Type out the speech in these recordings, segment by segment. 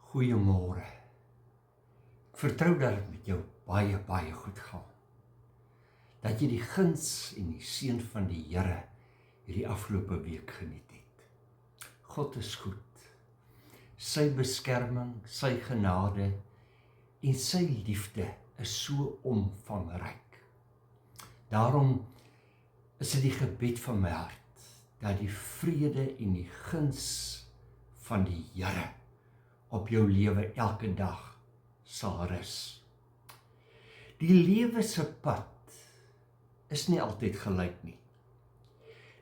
Goeiemôre. Ek vertrou dat dit met jou baie goed gaan. Dat jy die guns en die seën van die Here hierdie afgelope week geniet het. God is goed. Sy beskerming, sy genade en sy liefde is so omvangryk. Daarom is dit die gebed van my hart dat die vrede en die guns van die Here op jou lewe elke dag sal rus. Die lewe se pad is nie altyd gelyk nie.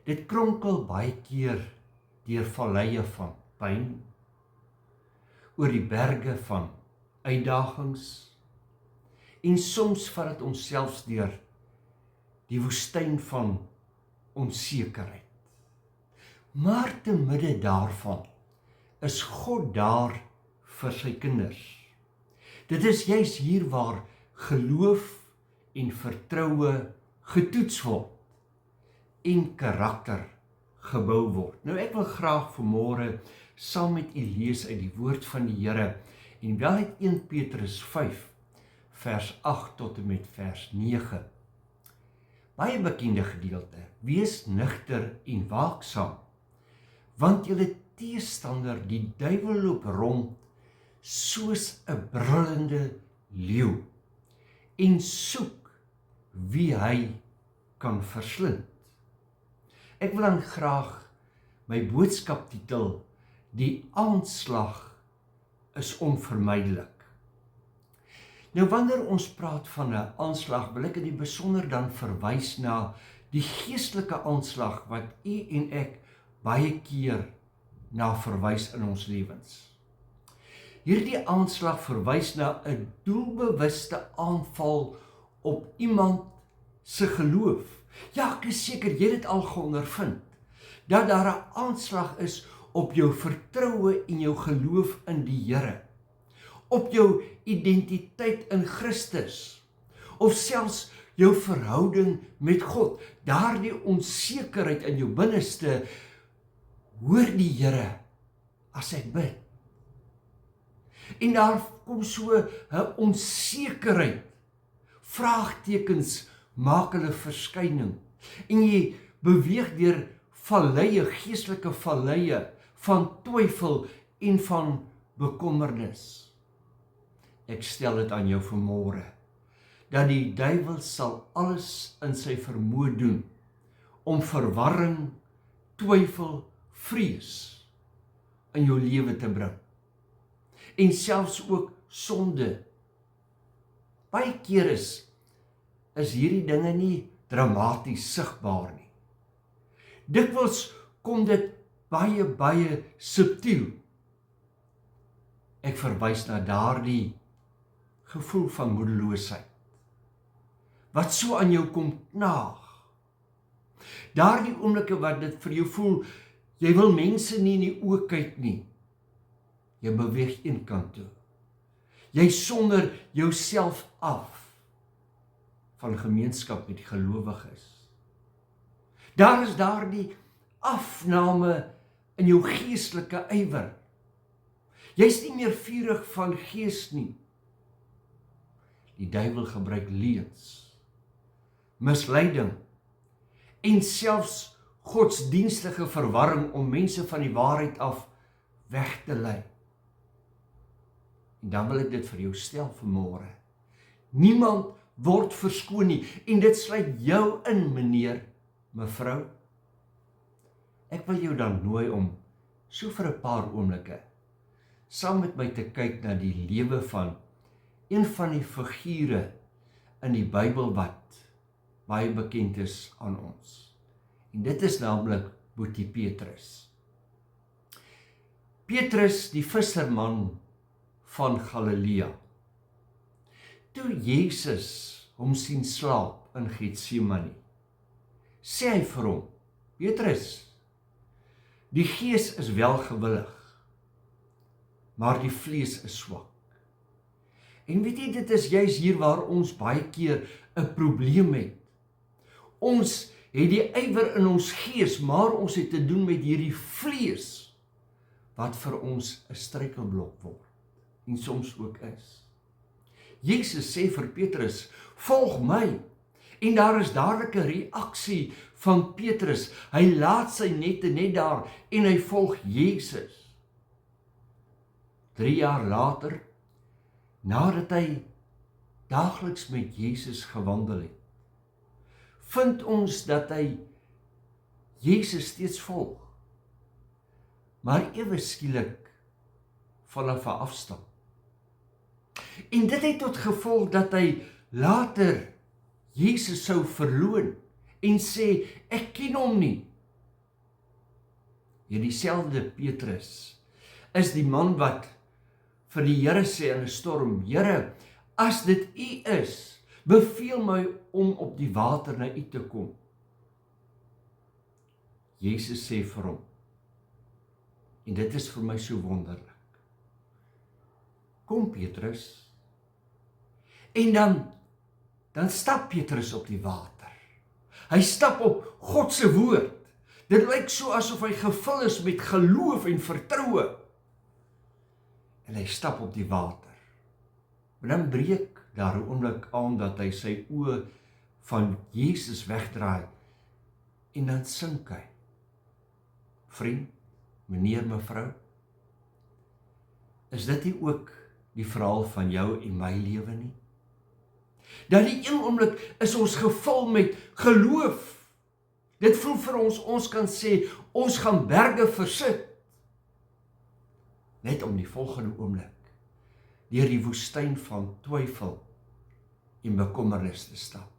Dit kronkel baie keer deur valleie van pyn, oor die berge van uitdagings, en soms vat dit ons selfs deur die woestyn van onsekerheid. Maar te midde daarvan is God daar vir sy kinders. Dit is juis hier waar geloof en vertroue getoets word en karakter gebou word. Nou ek wil graag vanmôre saam met u lees uit die woord van die Here en wel uit 1 Petrus 5 vers 8 tot en met vers 9. Baie bekende gedeelte. Wees nugter en waaksaam, want julle teestander die duiwel loop rond soos 'n brullende leeu en soek wie hy kan verslind. Ek wil dan graag my boodskap titel Die aanslag is onvermydelik. Nou wanneer ons praat van 'n aanslag, wil ek in die besonder dan verwys na die geestelike aanslag wat u en ek baie keer na verwys in ons lewens. Hierdie aanslag verwys na 'n doelbewuste aanval op iemand se geloof. Ja, ek is seker jy het dit al geondervind, dat daar 'n aanslag is op jou vertroue en jou geloof in die Here, op jou identiteit in Christus, of selfs jou verhouding met God, daardie onsekerheid in jou binneste. Hoor die Here as ek bid. En daar kom so 'n onsekerheid, vraagtekens maak hulle verskyning. En jy beweeg deur valleie, geestelike valleie van twyfel en van bekommernis. Ek stel dit aan jou vanmôre, dat die duiwel sal alles in sy vermoë doen om verwarring, twyfel, vrees in jou lewe te bring. En selfs ook sonde. Baie keer is hierdie dinge nie dramaties sigbaar nie. Dikwels kom dit baie subtiel. Ek verwys na daardie gevoel van moedeloosheid, wat so aan jou kom knaag. Daardie oomblikke wat dit vir jou voel, jy wil mense nie in die oë kyk nie. Jy beweeg een kant toe. Jy sonder jouself af van gemeenskap met die gelowiges. Daar is daardie afname in jou geestelike ywer. Jy's nie meer vurig van gees nie. Die duiwel gebruik leuns, misleiding en selfs godsdienstige verwarring om mense van die waarheid af weg te lei. En dan wil ek dit vir jou stel vanmôre. Niemand word verskoon nie, en dit sluit jou in, meneer, mevrou. Ek wil jou dan nooi om so vir 'n paar oomblikke saam met my te kyk na die lewe van een van die figure in die Bybel wat baie bekend is aan ons. En dit is naamlik Boetie Petrus. Petrus, die visserman van Galilea. Toe Jesus hom sien slaap in Getsemane, sê hy vir hom, Petrus, die gees is welgewillig, maar die vlees is swak. En weet jy, dit is juis hier waar ons baie keer 'n probleem het. Ons het die ywer in ons gees, maar ons het te doen met hierdie vlees, wat vir ons 'n struikelblok word. en soms ook is. Jesus sê vir Petrus, volg my. En daar is dadelik 'n reaksie van Petrus. Hy laat sy nette net daar en hy volg Jesus. 3 jaar later, nadat hy daagliks met Jesus gewandel het, vind ons dat hy Jesus steeds volg, maar ewe skielik vanaf 'n afstand. En dit het tot gevolg dat hy later Jesus sou verloon en sê, ek ken hom nie. Hierdie selfde Petrus is die man wat vir die Here sê in 'n storm, Here, as dit U is, beveel my om op die water na U te kom. Jesus sê vir hom, en dit is vir my so wonderlik, kom Petrus, en dan stap Petrus op die water. Hy stap op God se woord. Dit lyk so asof hy gevul is met geloof en vertroue. En hy stap op die water. En dan breek daar 'n oomblik aan dat hy sy oë van Jesus wegdraai. En dan sink hy. Vriend, meneer, mevrou, is dit nie ook die verhaal van jou en my lewe nie? Dat die een oomblik is ons gevul met geloof. Dit voel vir ons kan sê, ons gaan berge versit. Net om die volgende oomblik deur die woestyn van twyfel en bekommernis te stap.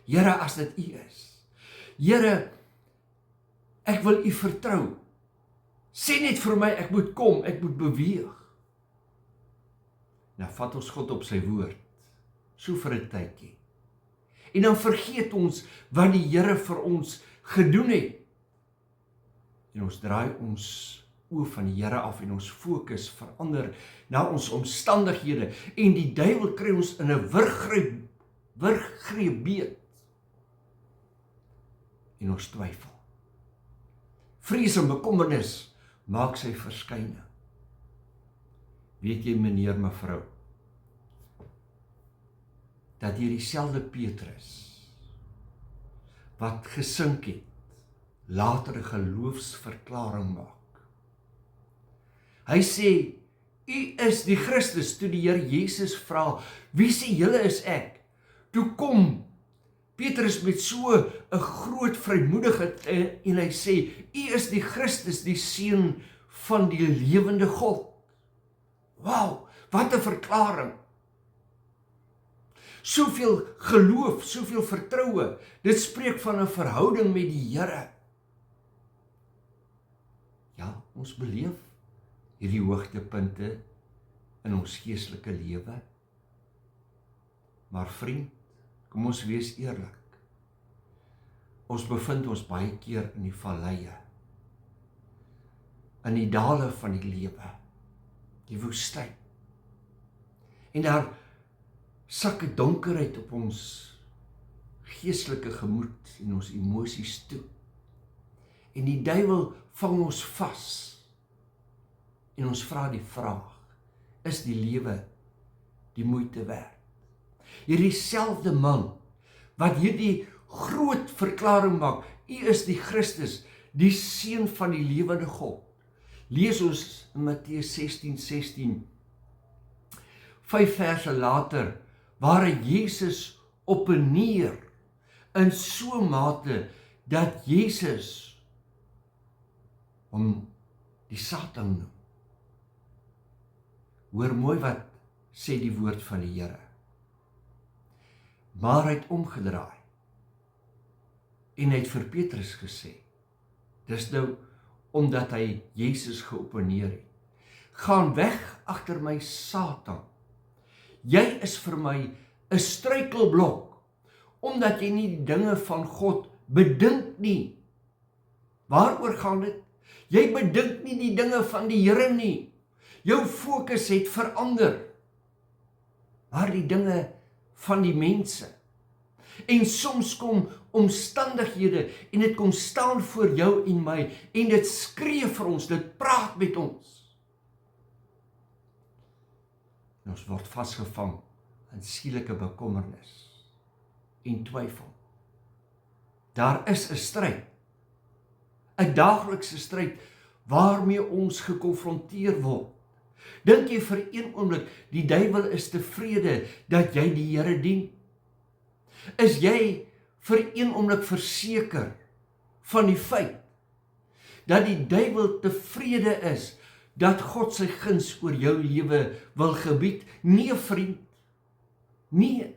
Here, as dit U is. Here, ek wil U vertrou. Sê net vir my, ek moet kom, ek moet beweeg. Nou vat ons God op sy woord, so vir 'n tydjie. En dan vergeet ons wat die Here vir ons gedoen het. En ons draai ons oë van die Here af en ons fokus verander na ons omstandighede. En die duiwel kry ons in 'n wurggreep beet. En ons twyfel. Vrees en bekommernis maak sy verskyning. Weet jy, meneer, mevrou, dat hierdie selfde Petrus, wat gesink het, later 'n geloofsverklaring maak. Hy sê, U is die Christus. Toe die Here Jesus vra, wie sê julle is ek? Toe kom Petrus met so 'n groot vrymoedigheid en hy sê, U is die Christus, die Seun van die lewende God. Wow, wat 'n verklaring. Soveel geloof, soveel vertroue. Dit spreek van 'n verhouding met die Here. Ja, ons beleef hierdie hoogtepunte in ons geestelike lewe. Maar vriend, kom ons wees eerlik. Ons bevind ons baie keer in die valleie, in die dale van die lewe, die woestyn. En daar sak 'n donkerheid op ons geestelike gemoed en ons emosies toe. En die duiwel vang ons vas. En ons vra die vraag, is die lewe die moeite werd? Hierdie selfde man, wat hierdie groot verklaring maak, U is die Christus, die Seun van die lewende God. Lees ons in Matteus 16:16, 5 verse later, waar hy Jesus op en neer, in so mate, dat Jesus hom die Satan noem. Hoor mooi wat sê die woord van die Here. Maar hy het omgedraai, en hy het vir Petrus gesê, dis nou omdat hy Jesus geopeneer het, gaan weg agter my Satan, jy is vir my 'n struikelblok, omdat jy nie die dinge van God bedink nie. Waaroor gaan dit? Jy bedink nie die dinge van die Here nie. Jou fokus het verander, maar die dinge van die mense. En soms kom omstandighede en dit kom staan voor jou en my en dit skree vir ons, dit praat met ons. En ons word vasgevang in skielike bekommernis en twyfel. Daar is 'n stryd, 'n daaglikse stryd waarmee ons gekonfronteer word. Dink jy vir een oomblik die duiwel is tevrede dat jy die Here dien? Is jy vir een oomblik verseker van die feit dat die duiwel tevrede is dat God sy guns oor jou lewe wil gebied? Nee, vriend. Nee.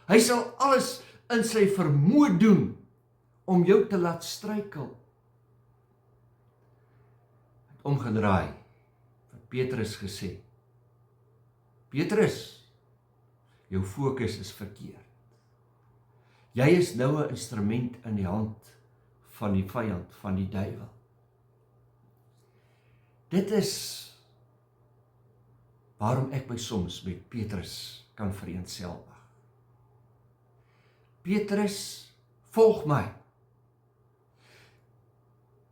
Hy sal alles in sy vermoë doen om jou te laat struikel. Het omgedraai, vir Petrus gesê, Petrus, jou fokus is verkeerd. Jy is nou 'n instrument in die hand van die vyand, van die duiwel. Dit is waarom ek my soms met Petrus kan vereenselwig. Petrus, volg my.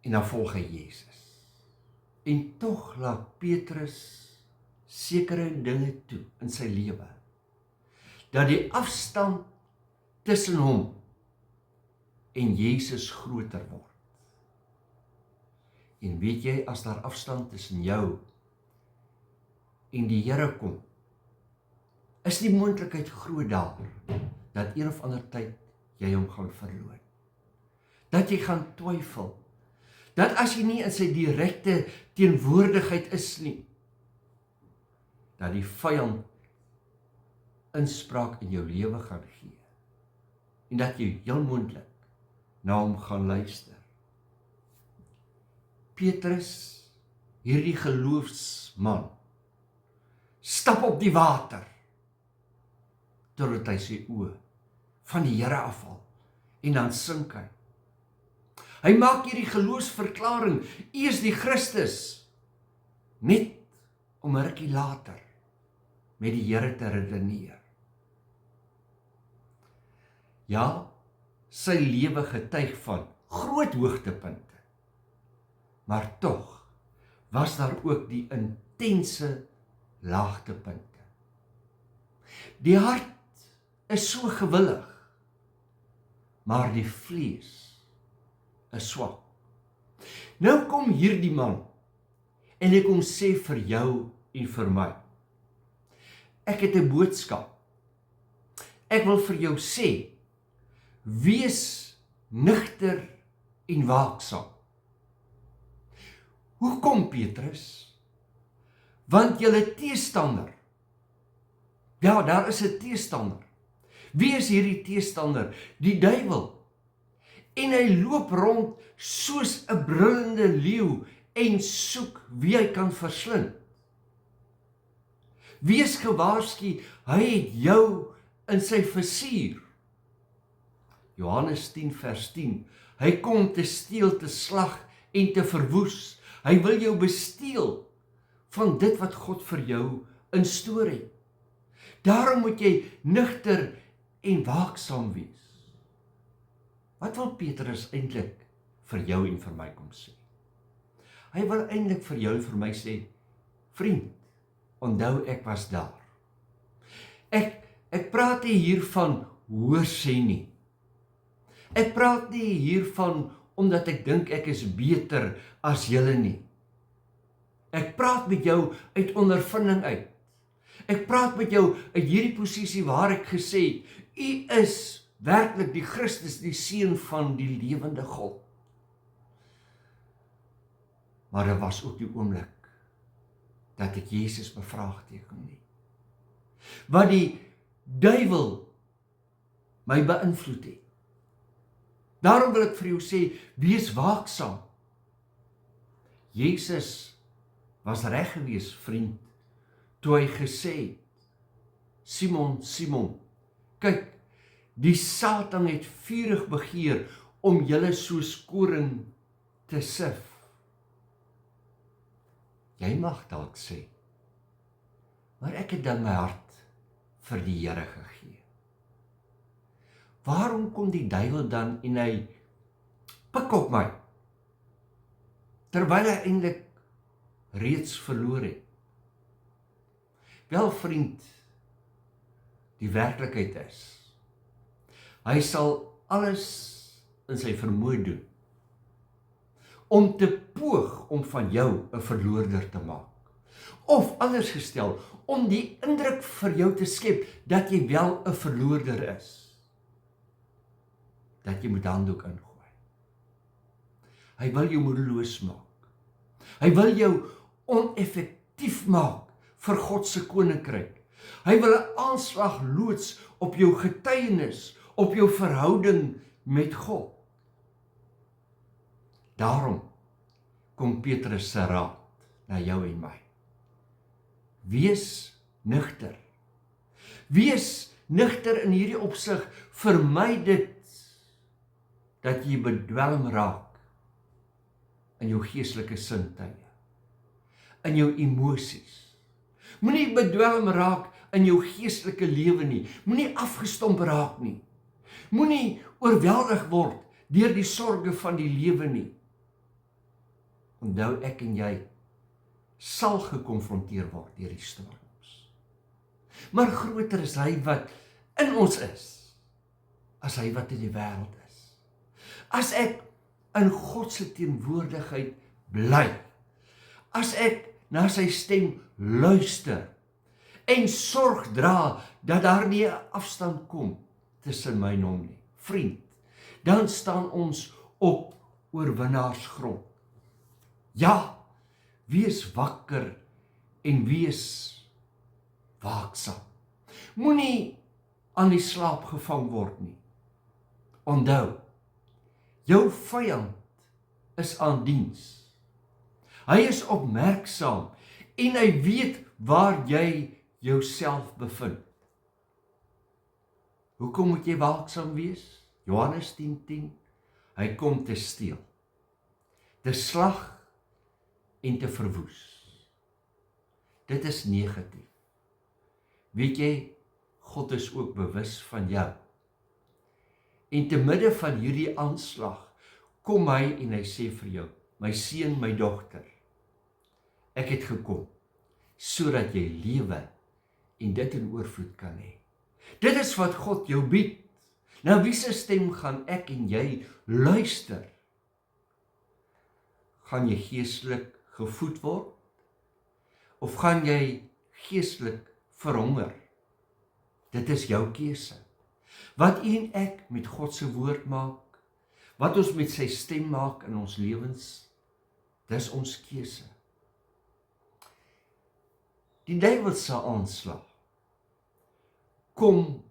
En dan volg hy Jesus. En tog laat Petrus sekere dinge toe in sy lewe, dat die afstand tussen hom en Jesus groter word. En weet jy, as daar afstand tussen jou en die Here kom, is die moontlikheid groot daar, dat een of ander tyd jy hom gaan verloor. Dat jy gaan twyfel, dat as jy nie in sy direkte teenwoordigheid is nie, dat die vyand inspraak in jou lewe gaan gee, en dat jy heel moontlik na hom gaan luister. Petrus, hierdie geloofsman, stap op die water, totdat hy sy oë van die Here afhaal, en dan sink hy. Hy maak hierdie geloofsverklaring, U is die Christus, net om 'n rukkie later met die Here te redeneer. Ja, sy lewe getuig van groot hoogtepunte, maar tog was daar ook die intense laagtepunte. Die hart is so gewillig, maar die vlees is swak. Nou kom hierdie man en ek kom sê vir jou en vir my, ek het 'n boodskap. Ek wil vir jou sê, wees nugter en waaksaam. Hoekom, Petrus? Want julle teestander, ja, daar is 'n teestander. Wie is hierdie teestander? Die duiwel. En hy loop rond soos 'n brullende leeu en soek wie hy kan verslind. Wees gewaarsku, hy het jou in sy vizier. Johannes 10 vers 10, hy kom te steel, te slag en te verwoes. Hy wil jou besteel van dit wat God vir jou instoor het. Daarom moet jy nugter en waaksaam wees. Wat wil Petrus eintlik vir jou en vir my kom sê? Hy wil eintlik vir jou en vir my sê, vriend, onthou ek was daar. Ek praat nie hiervan hoor sê nie. Ek praat nie hiervan omdat ek dink ek is beter as julle nie. Ek praat met jou uit ondervinding uit. Ek praat met jou uit hierdie posisie waar ek gesê, U is werklik die Christus, die Seun van die lewende God. Maar daar was ook die oomblik dat ek Jesus bevraagteken nie. Wat die duiwel my beïnvloed het. Daarom wil ek vir jou sê, wees waaksaam. Jesus was reg gewees, vriend, toe hy gesê het, Simon, Simon, kyk, die Satan het vurig begeer om julle soos koring te sif. Jy mag dalk sê, maar ek het dan my hart vir die Here gegee. Waarom kom die duiwel dan en hy pik op my, terwyl hy eintlik reeds verloor het? Wel vriend, die werklikheid is, hy sal alles in sy vermoë doen, om te poog om van jou 'n verloorder te maak. Of anders gestel, om die indruk vir jou te skep, dat jy wel 'n verloorder is. Dat jy moet handdoek ingooi. Hy wil jou moedeloos maak. Hy wil jou oneffektief maak vir God se koninkryk. Hy wil 'n aanslag loods op jou getuienis, op jou verhouding met God. Daarom kom Petrus se raad na jou en my. Wees nugter. Wees nugter in hierdie opsig, vermy dit dat jy bedwelm raak in jou geestelike sintuie, in jou emosies. Moenie bedwelm raak in jou geestelike lewe nie, moenie afgestomp raak nie, moenie oorweldig word deur die sorge van die lewe nie. Onthou, ek en jy sal gekonfronteer word deur die storms. Maar groter is hy wat in ons is, as hy wat in die wêreld is. As ek in God se teenwoordigheid bly, as ek na sy stem luister, en sorg dra, dat daar nie 'n afstand kom tussen my en hom nie, vriend, dan staan ons op oorwinnaarsgrond. Ja, wees wakker en wees waaksaam. Moenie aan die slaap gevang word nie. Onthou, jou vyand is aan diens. Hy is opmerksaam en hy weet waar jy jouself bevind. Hoekom moet jy waaksaam wees? Johannes 10:10, hy kom te steel, te slag en te verwoes. Dit is negatief. Weet jy, God is ook bewus van jou. En te midde van hierdie aanslag, kom hy en hy sê vir jou, my seun, my dogter, ek het gekom, sodat jy lewe en dit in oorvloed kan hê. Dit is wat God jou bied. Na wie se stem gaan ek en jy luister? Gaan jy geestelik gevoed word? Of gaan jy geestelik verhonger? Dit is jou keuse. Wat u en ek met God se woord maak, wat ons met sy stem maak in ons lewens, dis ons keuse. Die duiwel se aanslag kom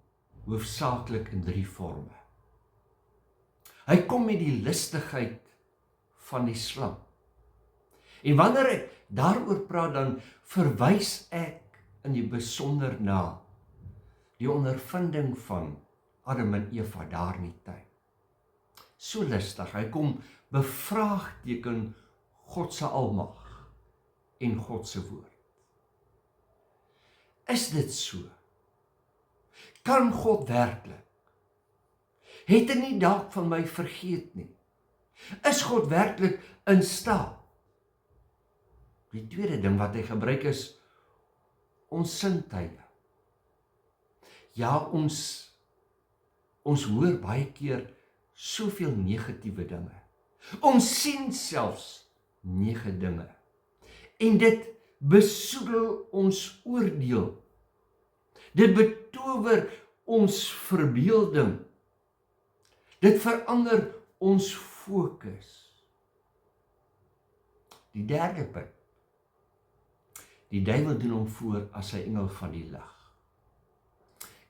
hoofsaaklik in 3 forme. Hy kom met die listigheid van die slang. En wanneer ek daaroor praat, dan verwys ek in die besonder na die ondervinding van Adam en Eva daar in die tuin. So listig, hy kom bevraagteken God se almag en God se woord. Is dit so? Kan God werklik? Het hy nie dalk van my vergeet nie? Is God werklik in staat? Die tweede ding wat hy gebruik is ons sintuie. Ja, ons hoor baie keer soveel negatiewe dinge. Ons sien selfs negatiewe dinge. En dit besoedel ons oordeel. Dit betower ons verbeelding. Dit verander ons fokus. Die derde punt. Die duiwel doen hom voor as sy engel van die lig.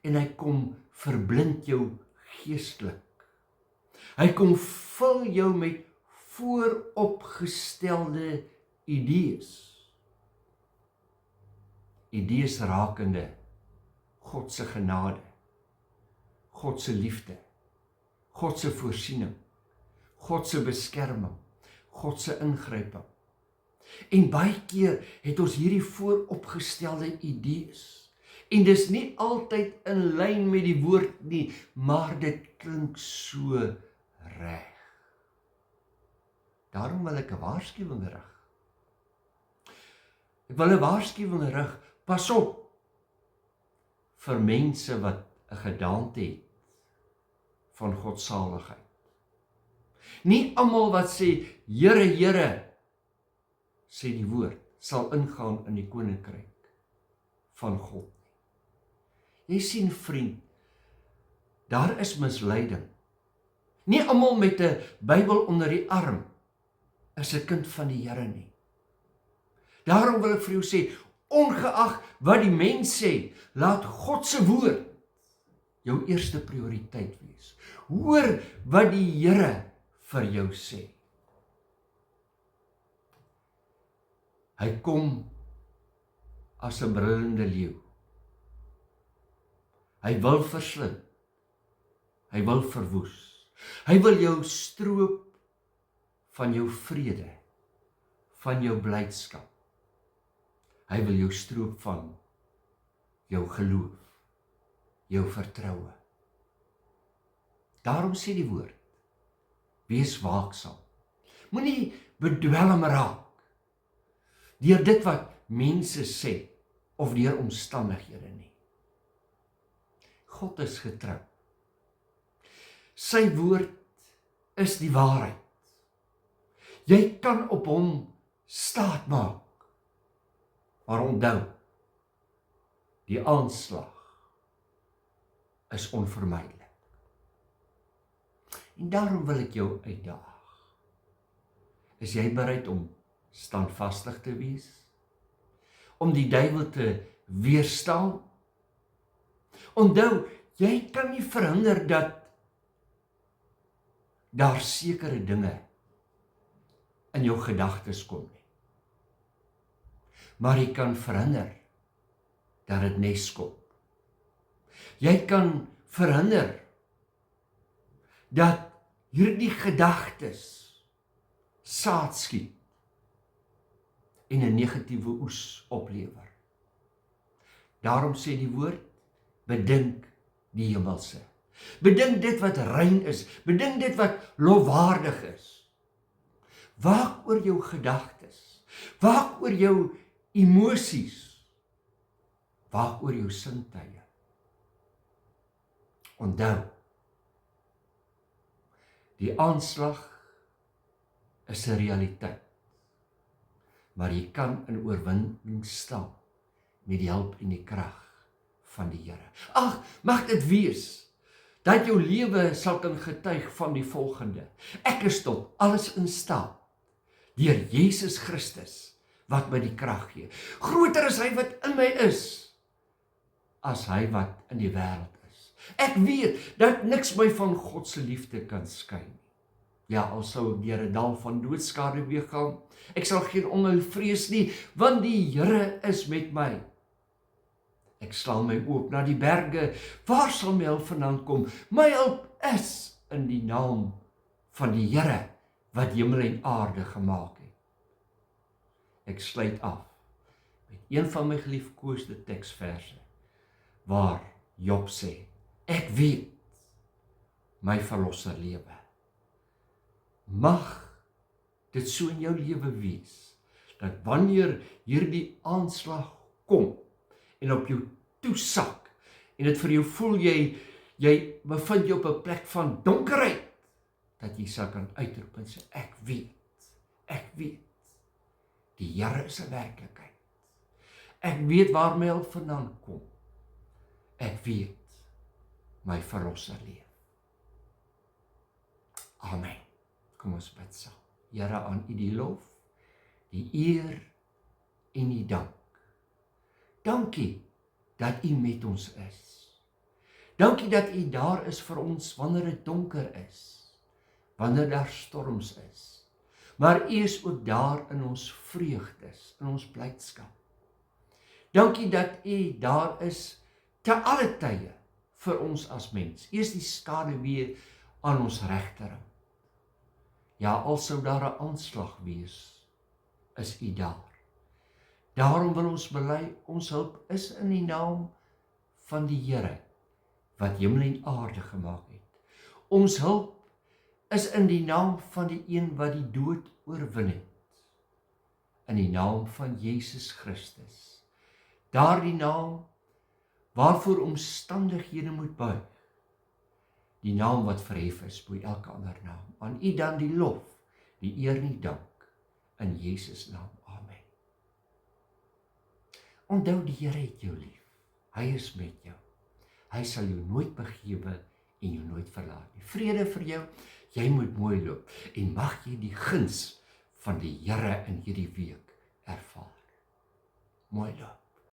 En hy kom verblind jou geestelik. Hy kom vul jou met vooropgestelde idees. Idees rakende God se genade, God se liefde, God se voorsiening, God se beskerming, God se ingryping. En baie keer het ons hierdie vooropgestelde idees. En dis nie altyd in lyn met die woord nie, maar dit klink so reg. Daarom wil ek 'n waarskuwing rig. Ek wil 'n waarskuwing rig. Pas op vir mense wat 'n gedaante het van godsaligheid. Nie almal wat sê, Here, Here, sê die woord, sal ingaan in die koninkryk van God. Jy sien, vriend, daar is misleiding. Nie almal met 'n Bybel onder die arm is 'n kind van die Here nie. Daarom wil ek vir jou sê, ongeag wat die mens sê, laat God se woord jou eerste prioriteit wees. Hoor wat die Here vir jou sê. Hy kom as 'n brullende leeu. Hy wil verslind. Hy wil verwoes. Hy wil jou stroop van jou vrede, van jou blydskap. Hy wil jou stroop van jou geloof, jou vertroue. Daarom sê die woord, wees waaksaam. Moenie bedwelm raak deur dit wat mense sê of deur omstandighede nie. God is getrou. Sy woord is die waarheid. Jy kan op hom staat maak. Maar onthou, die aanslag is onvermydelik. En daarom wil ek jou uitdaag. Is jy bereid om standvastig te wees? Om die duiwel te weerstaan? Onthou, jy kan nie verhinder dat daar sekere dinge in jou gedagtes kom nie. Maar jy kan verhinder dat dit nes kom. Jy kan verhinder dat hierdie gedagtes saad skiet en 'n negatiewe oes oplewer. Daarom sê die woord, bedink die hemelse. Bedink dit wat rein is, bedink dit wat lofwaardig is. Waak oor jou gedagtes, waak oor jou emosies, waak oor jou sintuie. Onthou, die aanslag is 'n realiteit, maar jy kan in oorwinning staan met die hulp en die krag van die Here. Ag, mag dit wees dat jou lewe sal kan getuig van die volgende: ek is tot alles in staat deur Jesus Christus wat my die krag gee. Groter is hy wat in my is as hy wat in die wêreld is. Ek weet dat niks my van God se liefde kan skei nie. Ja, al sou ek deur 'n dal van doodskade gaan, ek sal geen onheil vrees nie, want die Here is met my. Ek slaan my oop na die berge, waar sal my hulp vandaan kom? My hulp is in die naam van die Here wat hemel en aarde gemaak het. Ek sluit af met een van my geliefkoeste teksverse, waar Job sê, ek weet, my verlosser lewe. Mag dit so in jou lewe wees, dat wanneer hierdie aanslag kom, en op jou toesak, en dit vir jou voel, jy bevind jou op 'n plek van donkerheid, dat jy sal kan uitroep en sê, ek weet, die Here is 'n werklikheid. Ek weet waar my hulp vandaan kom. Ek weet, my verlosser leef. Amen. Kom ons bid saam. Here, aan U die lof, die eer en die dank. Dankie dat U met ons is. Dankie dat U daar is vir ons wanneer dit donker is, wanneer daar storms is. Maar U is ook daar in ons vreugdes, in ons blydskap. Dankie dat U daar is te alle tye vir ons as mens. U is die skaduwee aan ons regterhand. Ja, al sou daar 'n aanslag wees, is U daar. Daarom wil ons bely, ons hulp is in die naam van die Here, wat hemel en aarde gemaak het. Ons hulp is in die naam van die een wat die dood oorwin het. In die naam van Jesus Christus. Daardie naam waarvoor omstandighede moet buig. Die naam wat verhef is bo elke ander naam. Aan U dan die lof, die eer en die dank, in Jesus naam. Amen. Onthou, die Here het jou lief. Hy is met jou. Hy sal jou nooit begewe en jou nooit verlaat nie. Vrede vir jou, jy moet mooi loop en mag jy die guns van die Here in hierdie week ervaar. Mooi loop.